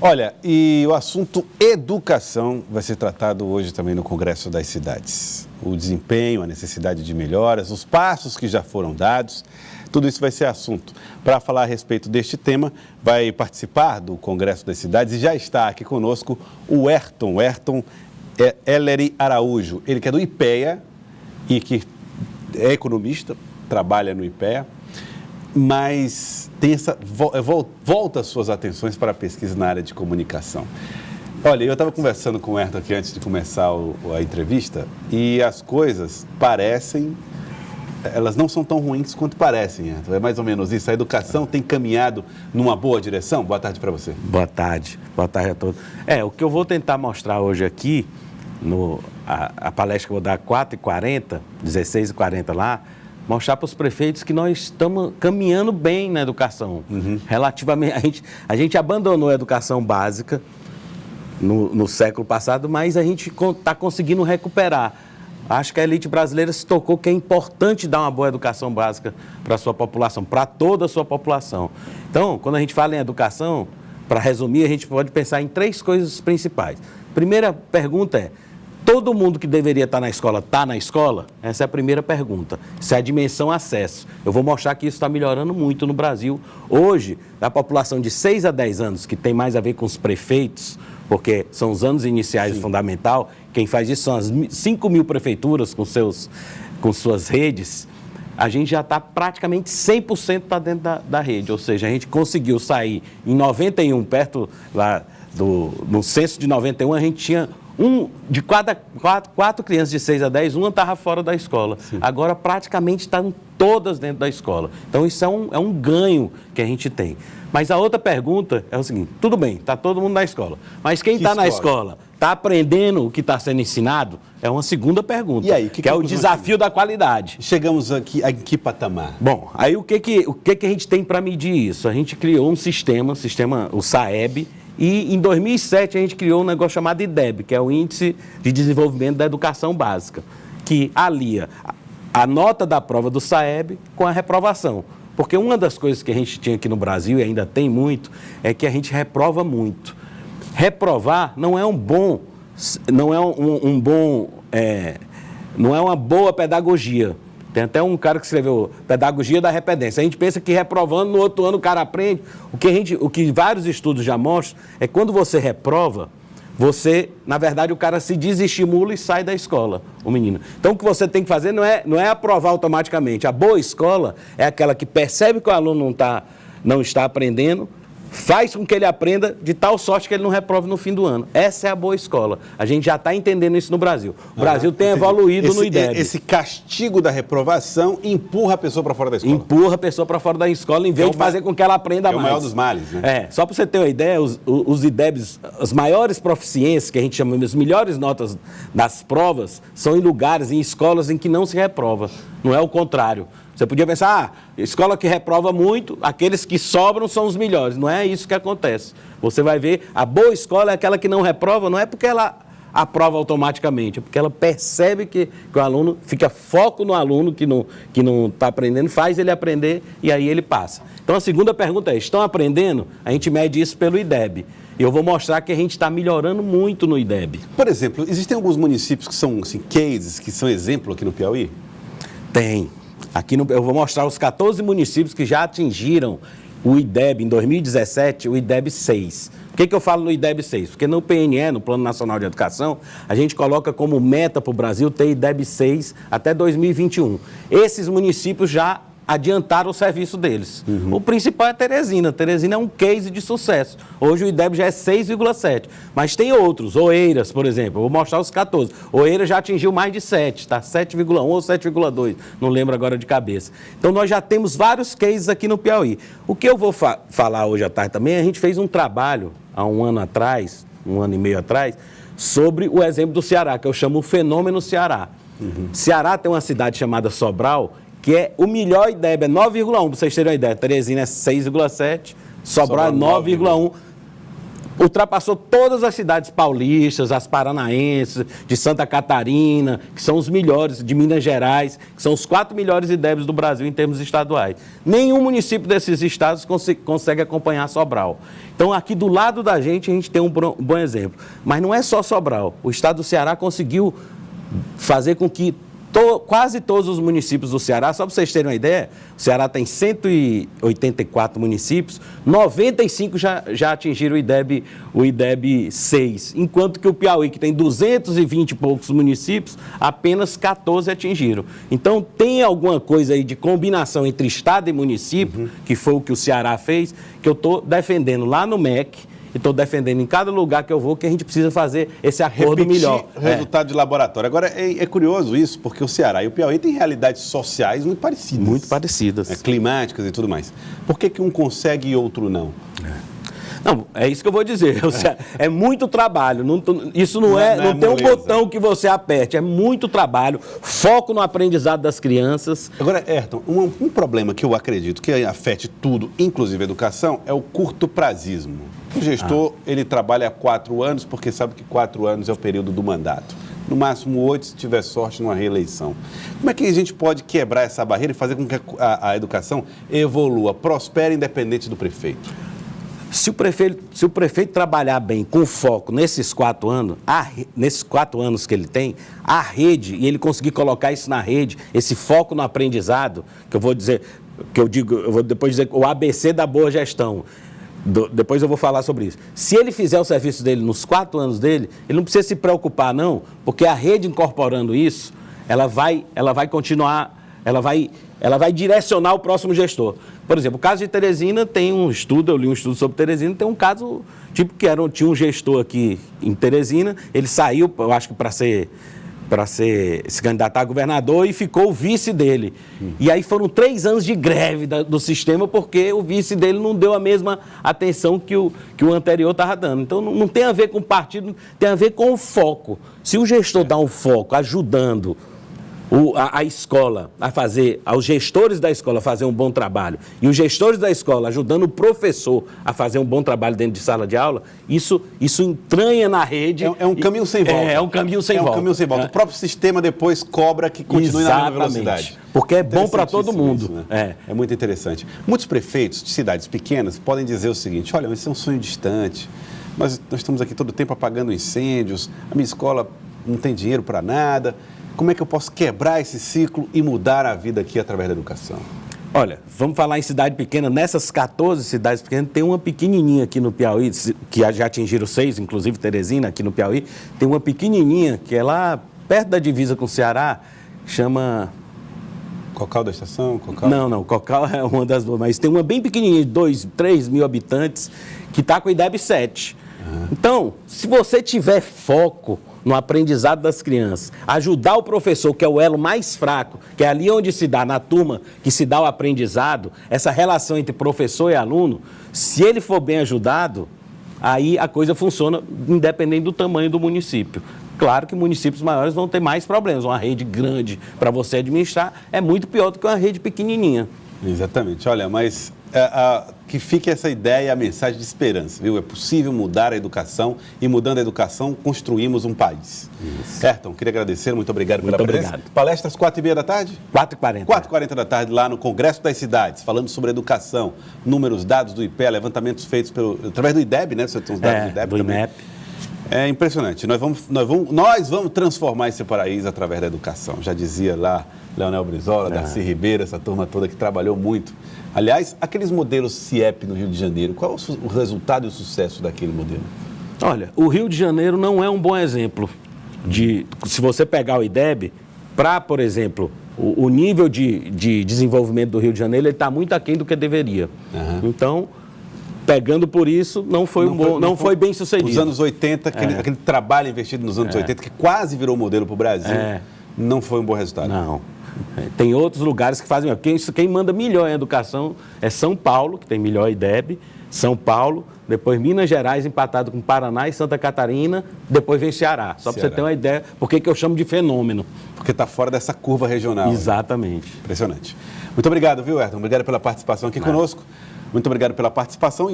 Olha, e o assunto educação vai ser tratado hoje também no Congresso das Cidades. O desempenho, a necessidade de melhoras, os passos que já foram dados, tudo isso vai ser assunto. Para falar a respeito deste tema, vai participar do Congresso das Cidades e já está aqui conosco o Ayrton Ellery Araújo. Ele que é do IPEA e que é economista, trabalha no IPEA, mas tem volta as suas atenções para a pesquisa na área de comunicação. Olha, eu estava conversando com o Ayrton aqui antes de começar a entrevista e as coisas parecem, elas não são tão ruins quanto parecem, Ayrton. É mais ou menos isso. A educação tem caminhado numa boa direção? Boa tarde para você. Boa tarde a todos. O que eu vou tentar mostrar hoje aqui, a palestra que eu vou dar 4h40, 16h40 lá, mostrar para os prefeitos que nós estamos caminhando bem na educação. Relativamente, a gente abandonou a educação básica no século passado, mas a gente está conseguindo recuperar. Acho que a elite brasileira se tocou que é importante dar uma boa educação básica para a sua população, para toda a sua população. Então, quando a gente fala em educação, para resumir, a gente pode pensar em 3 coisas principais. Primeira pergunta é: todo mundo que deveria estar na escola está na escola? Essa é a primeira pergunta. Isso é a dimensão acesso. Eu vou mostrar que isso está melhorando muito no Brasil. Hoje, da população de 6 a 10 anos, que tem mais a ver com os prefeitos, porque são os anos iniciais fundamental, quem faz isso são as 5.000 prefeituras com suas redes, a gente já está praticamente 100% para dentro da rede. Ou seja, a gente conseguiu sair em 91, perto lá no censo de 91, a gente tinha de cada 4 crianças de 6 a 10, uma estava fora da escola. Sim. Agora, praticamente, estão todas dentro da escola. Então, isso é um ganho que a gente tem. Mas a outra pergunta é o seguinte: tudo bem, está todo mundo na escola, mas quem está na escola está aprendendo o que está sendo ensinado? É uma segunda pergunta, e aí, que é o desafio da qualidade. Chegamos aqui em que patamar? Bom, aí o que a gente tem para medir isso? A gente criou um sistema, o SAEB, e em 2007 a gente criou um negócio chamado IDEB, que é o Índice de Desenvolvimento da Educação Básica, que alia a nota da prova do SAEB com a reprovação. Porque uma das coisas que a gente tinha aqui no Brasil, e ainda tem muito, é que a gente reprova muito. Reprovar não é uma boa pedagogia. Tem até um cara que escreveu Pedagogia da Repetência. A gente pensa que reprovando, no outro ano o cara aprende. O que vários estudos já mostram é que quando você reprova, na verdade, o cara se desestimula e sai da escola, o menino. Então, o que você tem que fazer não é aprovar automaticamente. A boa escola é aquela que percebe que o aluno não está aprendendo, faz com que ele aprenda de tal sorte que ele não reprove no fim do ano. Essa é a boa escola. A gente já está entendendo isso no Brasil. O Brasil tem evoluído no IDEB. Esse castigo da reprovação empurra a pessoa para fora da escola. Empurra a pessoa para fora da escola em vez de fazer com que ela aprenda mais. É o maior dos males, né? Só para você ter uma ideia, os IDEBs, as maiores proficiências, que a gente chama de as melhores notas das provas, são em lugares, em escolas em que não se reprova. Não é o contrário. Você podia pensar, escola que reprova muito, aqueles que sobram são os melhores. Não é isso que acontece. Você vai ver, a boa escola é aquela que não reprova, não é porque ela aprova automaticamente, é porque ela percebe que o aluno, fica foco no aluno que não está aprendendo, faz ele aprender e aí ele passa. Então a segunda pergunta é: estão aprendendo? A gente mede isso pelo IDEB. E eu vou mostrar que a gente está melhorando muito no IDEB. Por exemplo, existem alguns municípios que são assim, cases, que são exemplo aqui no Piauí? Tem. Eu vou mostrar os 14 municípios que já atingiram o IDEB, em 2017, o IDEB 6. Por que eu falo no IDEB 6? Porque no PNE, no Plano Nacional de Educação, a gente coloca como meta para o Brasil ter IDEB 6 até 2021. Esses municípios já adiantaram o serviço deles. O principal é Teresina. Teresina é um case de sucesso. Hoje o IDEB já é 6,7. Mas tem outros. Oeiras, por exemplo. Eu vou mostrar os 14. Oeiras já atingiu mais de 7, tá? 7,1 ou 7,2. Não lembro agora de cabeça. Então nós já temos vários cases aqui no Piauí. O que eu vou falar hoje à tarde também, a gente fez um trabalho há um ano e meio atrás, sobre o exemplo do Ceará, que eu chamo o fenômeno Ceará. Ceará tem uma cidade chamada Sobral, que é o melhor IDEB, é 9,1, para vocês terem uma ideia. Teresina é 6,7, Sobral é 9,1. ultrapassou todas as cidades paulistas, as paranaenses, de Santa Catarina, que são os melhores, de Minas Gerais, que são os 4 melhores IDEBs do Brasil em termos estaduais. Nenhum município desses estados consegue acompanhar Sobral. Então, aqui do lado da gente, a gente tem um bom exemplo. Mas não é só Sobral. O estado do Ceará conseguiu fazer com que quase todos os municípios do Ceará, só para vocês terem uma ideia, o Ceará tem 184 municípios, 95 já atingiram o IDEB 6, enquanto que o Piauí, que tem 220 e poucos municípios, apenas 14 atingiram. Então, tem alguma coisa aí de combinação entre estado e município, que foi o que o Ceará fez, que eu estou defendendo lá no MEC, e estou defendendo em cada lugar que eu vou que a gente precisa fazer esse acordo melhor. Resultado de laboratório. Agora, é curioso isso, porque o Ceará e o Piauí têm realidades sociais muito parecidas. Muito parecidas. Climáticas e tudo mais. Por que um consegue e outro não? Não, é isso que eu vou dizer. É muito trabalho. Isso não tem um botão que você aperte. É muito trabalho, foco no aprendizado das crianças. Agora, Ayrton, um problema que eu acredito que afete tudo, inclusive a educação, é o curto-prazismo. O gestor, ele trabalha há 4 anos, porque sabe que 4 anos é o período do mandato. No máximo 8, se tiver sorte, numa reeleição. Como é que a gente pode quebrar essa barreira e fazer com que a educação evolua, prospere independente do prefeito? Se o prefeito trabalhar bem, com foco nesses 4 anos, nesses 4 anos que ele tem, a rede, e ele conseguir colocar isso na rede, esse foco no aprendizado, que eu vou dizer, eu vou depois dizer o ABC da boa gestão. Depois eu vou falar sobre isso. Se ele fizer o serviço dele nos 4 anos dele, ele não precisa se preocupar não, porque a rede incorporando isso, ela vai continuar, ela vai direcionar o próximo gestor. Por exemplo, o caso de Teresina tem um estudo, eu li um estudo sobre Teresina, tem um caso, tipo que tinha um gestor aqui em Teresina, ele saiu, eu acho que para se candidatar a governador e ficou o vice dele. E aí foram 3 anos de greve do sistema porque o vice dele não deu a mesma atenção que o anterior estava dando. Então não tem a ver com o partido, tem a ver com o foco. Se o gestor dá um foco ajudando a escola a fazer, aos gestores da escola a fazer um bom trabalho, e os gestores da escola ajudando o professor a fazer um bom trabalho dentro de sala de aula, isso entranha na rede. É um caminho sem volta. É um caminho sem volta. É um caminho sem volta. O próprio sistema depois cobra que continue na mesma velocidade. Porque é bom para todo mundo. Isso, né? É muito interessante. Muitos prefeitos de cidades pequenas podem dizer o seguinte: olha, esse é um sonho distante, nós estamos aqui todo o tempo apagando incêndios, a minha escola não tem dinheiro para nada. Como é que eu posso quebrar esse ciclo e mudar a vida aqui através da educação? Olha, vamos falar em cidade pequena. Nessas 14 cidades pequenas, tem uma pequenininha aqui no Piauí, que já atingiram 6, inclusive Teresina, aqui no Piauí. Tem uma pequenininha, que é lá perto da divisa com o Ceará, chama... Cocal da Estação? Cocal? Não, Cocal é uma das duas, mas tem uma bem pequenininha, de 2, 3 mil habitantes, que está com o IDEB 7. Então, se você tiver foco no aprendizado das crianças, ajudar o professor, que é o elo mais fraco, que é ali onde se dá, na turma, que se dá o aprendizado, essa relação entre professor e aluno, se ele for bem ajudado, aí a coisa funciona independente do tamanho do município. Claro que municípios maiores vão ter mais problemas, uma rede grande para você administrar é muito pior do que uma rede pequenininha. Exatamente. Olha, mas que fique essa ideia, a mensagem de esperança, viu? É possível mudar a educação e, mudando a educação, construímos um país. Isso. Ayrton, queria agradecer, muito obrigado pela presença. Obrigado. Palestras 4h30 da tarde? 4h40. 4h40 da tarde, lá no Congresso das Cidades, falando sobre educação, números, dados do IPE, levantamentos feitos através do IDEB, né? Você tem os dados do IDEB também. INEP. É impressionante. Nós vamos transformar esse paraíso através da educação. Já dizia lá Leonel Brizola, Darcy Ribeiro, essa turma toda que trabalhou muito. Aliás, aqueles modelos CIEP no Rio de Janeiro, qual é o resultado e o sucesso daquele modelo? Olha, o Rio de Janeiro não é um bom exemplo se você pegar o IDEB, para, por exemplo, o nível de desenvolvimento do Rio de Janeiro, ele está muito aquém do que deveria. Então, pegando por isso, não foi bem sucedido. Nos anos 80, aquele trabalho investido nos anos 80, que quase virou modelo para o Brasil, não foi um bom resultado. Não. Tem outros lugares que fazem melhor. Quem manda melhor em educação é São Paulo, que tem melhor IDEB, São Paulo, depois Minas Gerais empatado com Paraná e Santa Catarina, depois vem Ceará. Só para você ter uma ideia, por que eu chamo de fenômeno. Porque está fora dessa curva regional. Exatamente. Impressionante. Muito obrigado, viu, Ayrton? Obrigado pela participação aqui conosco. Muito obrigado pela participação.